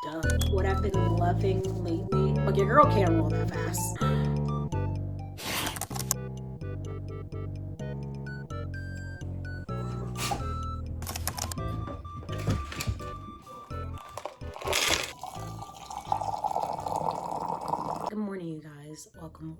Duh. What I've been loving lately. But your girl can't roll that fast. Good morning, you guys. Welcome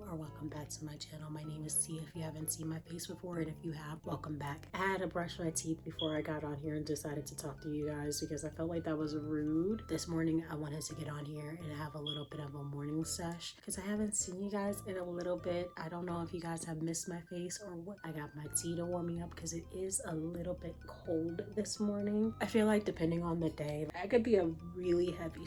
back to my channel. My name is T. If you haven't seen my face before, and if you have, welcome back. I had to brush my teeth before I got on here and decided to talk to you guys because I felt like that was rude. This morning I wanted to get on here and have a little bit of a morning sesh because I haven't seen you guys in a little bit. I don't know if you guys have missed my face or what. I got my tea to warm me up because it is a little bit cold this morning. I feel like depending on the day, I could be a really heavy,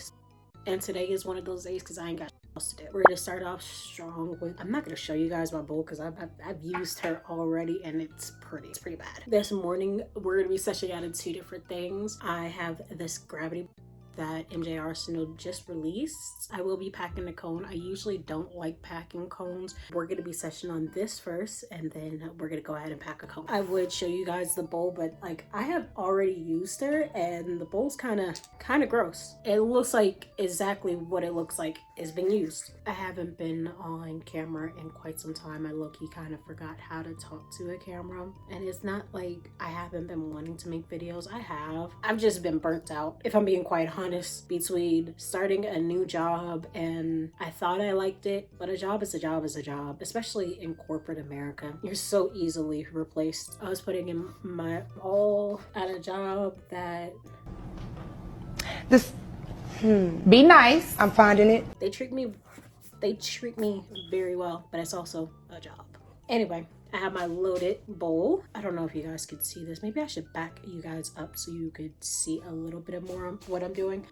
and today is one of those days because I ain't got else to do. We're gonna start off strong with, I'm not gonna show you guys my bowl because I've used her already and it's pretty bad. This morning we're gonna be seshing out in two different things. I have this gravity that MJ Arsenal just released. I will be packing a cone. I usually don't like packing cones. We're gonna be session on this first and then we're gonna go ahead and pack a cone. I would show you guys the bowl, but like I have already used her and the bowl's kind of gross. It looks like exactly what it looks like it's been used. I haven't been on camera in quite some time. I low-key kind of forgot how to talk to a camera, and it's not like I haven't been wanting to make videos. I have. I've just been burnt out, if I'm being quite honest, between starting a new job and I thought I liked it, but a job is a job is a job, especially in corporate America. You're so easily replaced. I was putting in my all at a job that Be nice. I'm finding it. they treat me very well, but it's also a job. Anyway, I have my loaded bowl. I don't know if you guys could see this. Maybe I should back you guys up so you could see a little bit more of what I'm doing.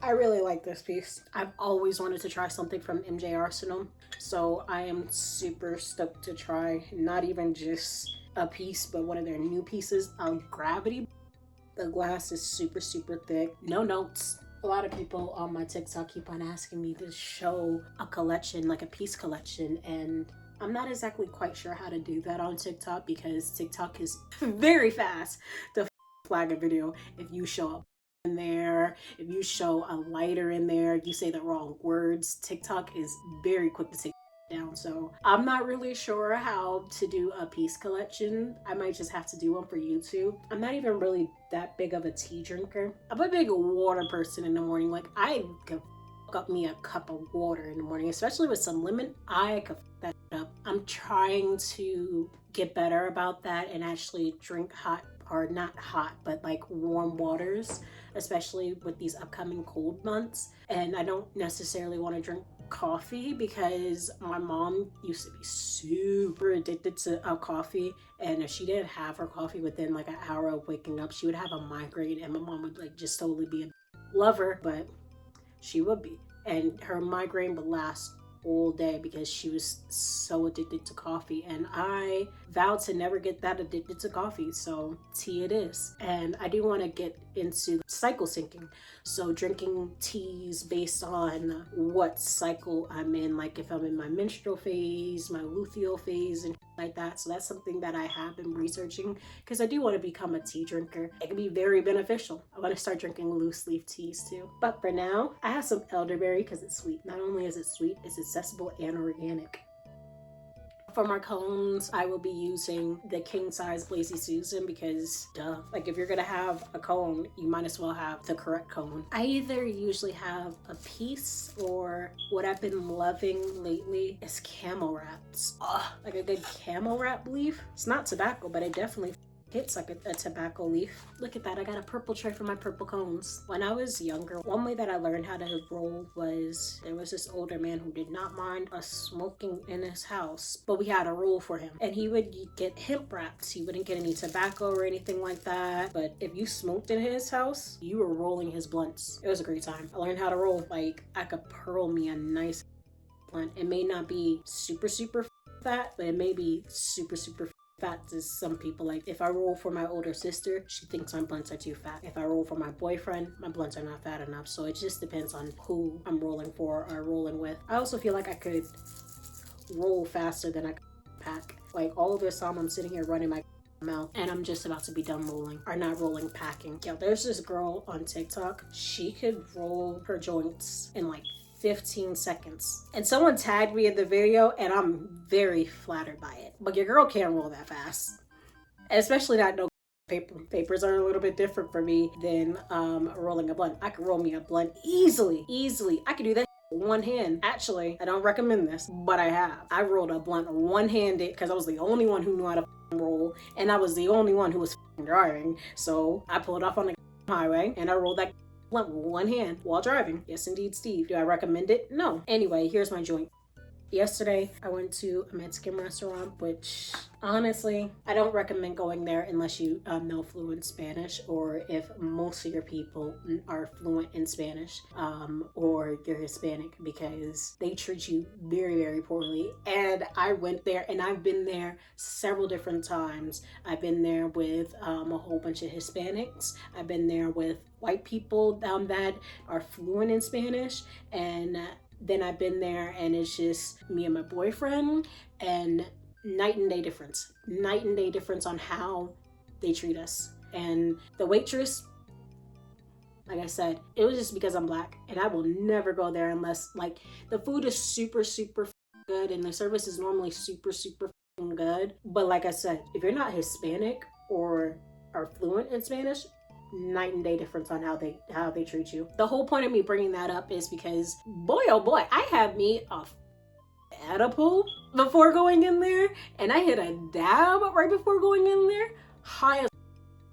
I really like this piece. I've always wanted to try something from MJ Arsenal, so I am super stoked to try not even just a piece, but one of their new pieces of gravity. The glass is super thick, no notes. A lot of people on my TikTok keep on asking me to show a collection, like a piece collection, and I'm not exactly quite sure how to do that on TikTok because TikTok is very fast to flag a video if you show up in there, if you show a lighter in there, you say the wrong words. TikTok is very quick to take down, so I'm not really sure how to do a piece collection. I might just have to do one for YouTube. I'm not even really that big of a tea drinker. I'm a big water person in the morning. Like I could fuck up me a cup of water in the morning, especially with some lemon. I could fuck that up. I'm trying to get better about that and actually drink hot, or not hot, but like warm waters, especially with these upcoming cold months. And I don't necessarily want to drink coffee because my mom used to be super addicted to coffee, and if she didn't have her coffee within like an hour of waking up, she would have a migraine, and my mom would like just totally be a lover, but she would be, and her migraine would last all day because she was so addicted to coffee, and I vowed to never get that addicted to coffee, so tea it is. And I do want to get into cycle syncing, so drinking teas based on what cycle I'm in, like if I'm in my menstrual phase, my luteal phase, and like that. So that's something that I have been researching because I do want to become a tea drinker. It can be very beneficial. I want to start drinking loose leaf teas too, but for now I have some elderberry because it's sweet. Not only is it sweet, it's accessible and organic. For my cones, I will be using the king size Lazy Susan because duh, like if you're gonna have a cone, you might as well have the correct cone. I either usually have a piece, or what I've been loving lately is camel wraps. Like a good camel wrap leaf. It's not tobacco, but it definitely hits like a tobacco leaf. Look at that, I got a purple tray for my purple cones. When I was younger, one way that I learned how to roll was, there was this older man who did not mind us smoking in his house, but we had a rule for him, and he would get hemp wraps. He wouldn't get any tobacco or anything like that, but if you smoked in his house, you were rolling his blunts. It was a great time. I learned how to roll. Like I could pearl me a nice blunt. It may not be super fat, but it may be super fat to some people. Like if I roll for my older sister, she thinks my blunts are too fat. If I roll for my boyfriend, my blunts are not fat enough. So it just depends on who I'm rolling for or rolling with. I also feel like I could roll faster than I could pack. Like all this time I'm sitting here running my mouth, and I'm just about to be done rolling, or not rolling, packing. Yo, there's this girl on TikTok. She could roll her joints in like 15 seconds. And someone tagged me in the video, and I'm very flattered by it. But your girl can't roll that fast. Especially not no papers are a little bit different for me than rolling a blunt. I could roll me a blunt easily. I could do that one hand. Actually, I don't recommend this, but I have. I rolled a blunt one-handed because I was the only one who knew how to roll, and I was the only one who was driving. So I pulled off on the highway and I rolled that blunt with one hand while driving. Yes, indeed, Steve. Do I recommend it? No. Anyway, here's my joint. Yesterday, I went to a Mexican restaurant, which honestly, I don't recommend going there unless you know fluent Spanish, or if most of your people are fluent in Spanish, or you're Hispanic, because they treat you very, very poorly. And I went there, and I've been there several different times. I've been there with a whole bunch of Hispanics. I've been there with white people that are fluent in Spanish, and then I've been there and it's just me and my boyfriend, and night and day difference on how they treat us. And the waitress, like I said, it was just because I'm black, and I will never go there unless like the food is super good and the service is normally super good. But like I said, if you're not Hispanic or are fluent in Spanish, night and day difference on how they treat you. The whole point of me bringing that up is because boy oh boy, I had me a edible before going in there, and I hit a dab right before going in there, high as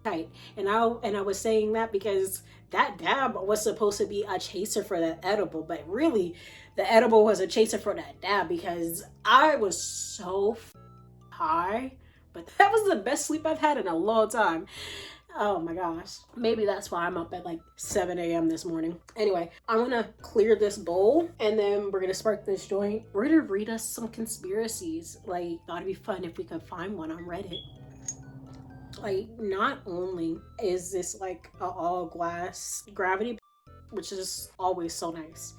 tight. And I was saying that because that dab was supposed to be a chaser for that edible, but really the edible was a chaser for that dab, because I was so high. But that was the best sleep I've had in a long time. Oh my gosh. Maybe that's why I'm up at like 7 a.m. this morning. Anyway, I'm gonna clear this bowl, and then we're gonna spark this joint. We're gonna read us some conspiracies. Like, thought it'd be fun if we could find one on Reddit. Like, not only is this like a all glass gravity, which is always so nice,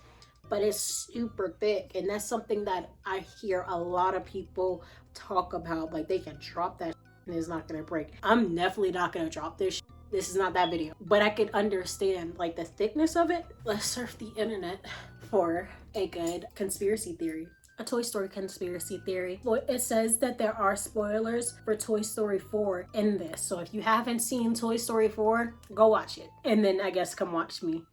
but it's super thick, and that's something that I hear a lot of people talk about. Like, they can drop that and it's not gonna break. I'm definitely not gonna drop this. This is not that video, but I could understand like the thickness of it. Let's surf the internet for a good conspiracy theory. A Toy Story conspiracy theory. Well, it says that there are spoilers for Toy Story 4 in this. So if you haven't seen Toy Story 4, go watch it. And then I guess come watch me.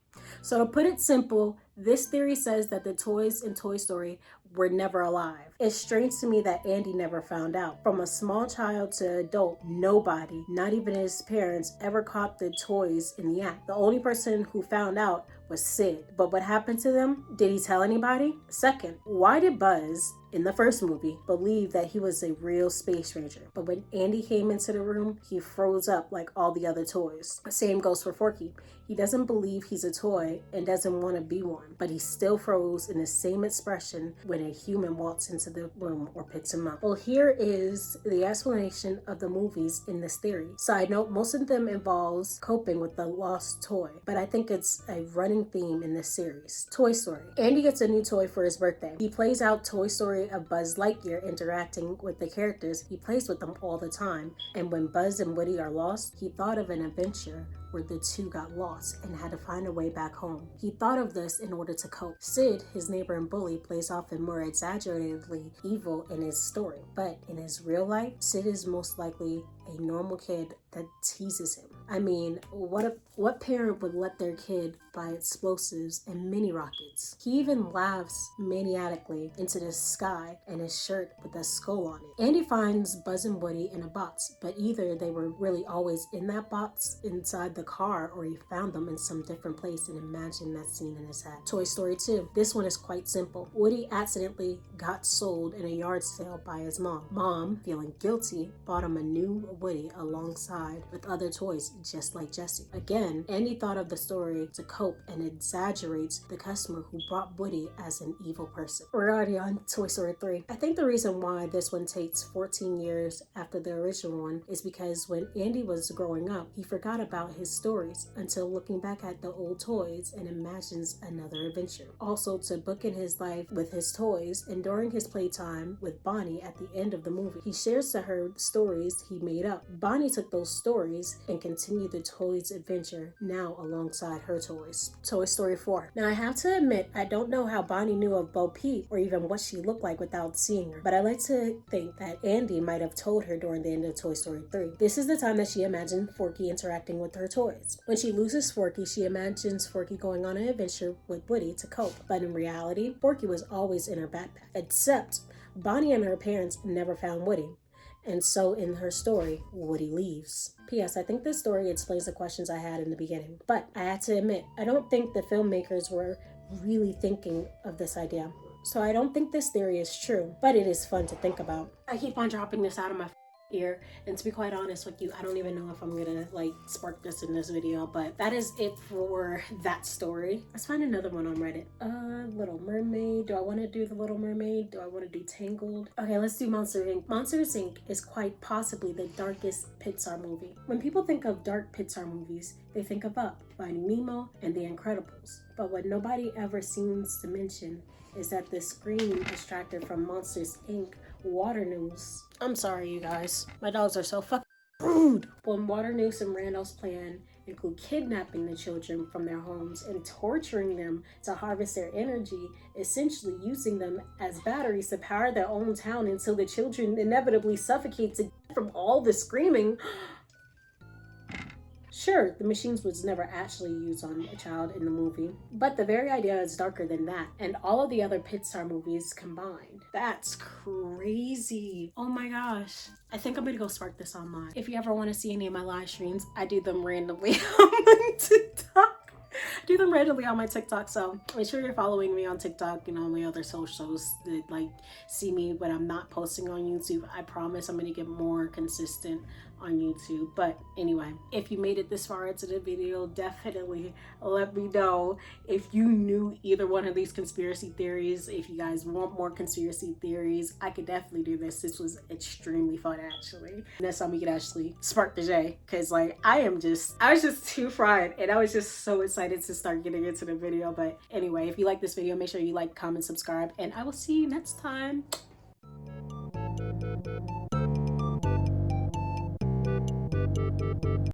So to put it simple, this theory says that the toys in Toy Story were never alive. It's strange to me that Andy never found out. From a small child to adult, nobody, not even his parents, ever caught the toys in the act. The only person who found out was Sid. But what happened to them? Did he tell anybody? Second, why did Buzz, in the first movie, believe that he was a real space ranger? But when Andy came into the room, he froze up like all the other toys. Same goes for Forky. He doesn't believe he's a toy and doesn't want to be one, but he still froze in the same expression when a human walks into the room or picks him up. Well, here is the explanation of the movies in this theory. Side note, most of them involves coping with the lost toy, but I think it's a running theme in this series. Toy Story. Andy gets a new toy for his birthday. He plays out Toy Story of Buzz Lightyear interacting with the characters. He plays with them all the time, and when Buzz and Woody are lost, he thought of an adventure where the two got lost and had to find a way back home. He thought of this in order to cope. Sid, his neighbor and bully, plays off and more exaggeratedly evil in his story, but in his real life, Sid is most likely a normal kid that teases him. I mean, what parent would let their kid buy explosives and mini rockets? He even laughs maniacally into the sky in his shirt with a skull on it. Andy finds Buzz and Woody in a box, but either they were really always in that box inside the car, or he found them in some different place and imagined that scene in his head. Toy Story 2. This one is quite simple. Woody accidentally got sold in a yard sale by his mom. Mom, feeling guilty, bought him a new Woody alongside with other toys just like Jessie. Again, Andy thought of the story to cope and exaggerates the customer who brought Woody as an evil person. We're already on Toy Story 3. I think the reason why this one takes 14 years after the original one is because when Andy was growing up, he forgot about his stories until looking back at the old toys and imagines another adventure. Also, to bookend his life with his toys, and during his playtime with Bonnie at the end of the movie, he shares to her stories he made speed up. Bonnie took those stories and continued the toys adventure, now alongside her toys. Toy Story 4. Now I have to admit, I don't know how Bonnie knew of Bo Peep or even what she looked like without seeing her, but I like to think that Andy might have told her during the end of Toy Story 3. This is the time that she imagined Forky interacting with her toys. When she loses Forky, she imagines Forky going on an adventure with Woody to cope, but in reality, Forky was always in her backpack. Except, Bonnie and her parents never found Woody. And so in her story, Woody leaves. P.S. I think this story explains the questions I had in the beginning. But I have to admit, I don't think the filmmakers were really thinking of this idea. So I don't think this theory is true, but it is fun to think about. I keep on dropping this out of my ear, and to be quite honest with you, I don't even know if I'm gonna spark this in this video, but that is it for that story. Let's find another one on Reddit. Little Mermaid. Do I want to do the Little Mermaid? Do I want to do Tangled? Okay, let's do Monster Inc. Monsters Inc. is quite possibly the darkest Pixar movie. When people think of dark Pixar movies, they think of Up, Finding Nemo, and The Incredibles. But what nobody ever seems to mention is that the screen extracted from Monsters Inc. Water News. I'm sorry, you guys. My dogs are so fucking rude. When Water News and Randall's plan include kidnapping the children from their homes and torturing them to harvest their energy, essentially using them as batteries to power their own town until the children inevitably suffocate to death from all the screaming. Sure, the machines was never actually used on a child in the movie, but the very idea is darker than that, and all of the other Pixar movies combined. That's crazy. Oh my gosh. I think I'm gonna go spark this online. If you ever want to see any of my live streams, I do them randomly on my TikTok. I do them randomly on my TikTok, so make sure you're following me on TikTok and all my other socials that see me when I'm not posting on YouTube. I promise I'm gonna get more consistent on YouTube. But anyway, if you made it this far into the video, definitely let me know if you knew either one of these conspiracy theories. If you guys want more conspiracy theories, I could definitely do this. This was extremely fun, actually. And that's how we could actually spark the J, because I was just too fried, and I was just so excited to start getting into the video. But anyway, if you like this video, make sure you like, comment, subscribe, and I will see you next time.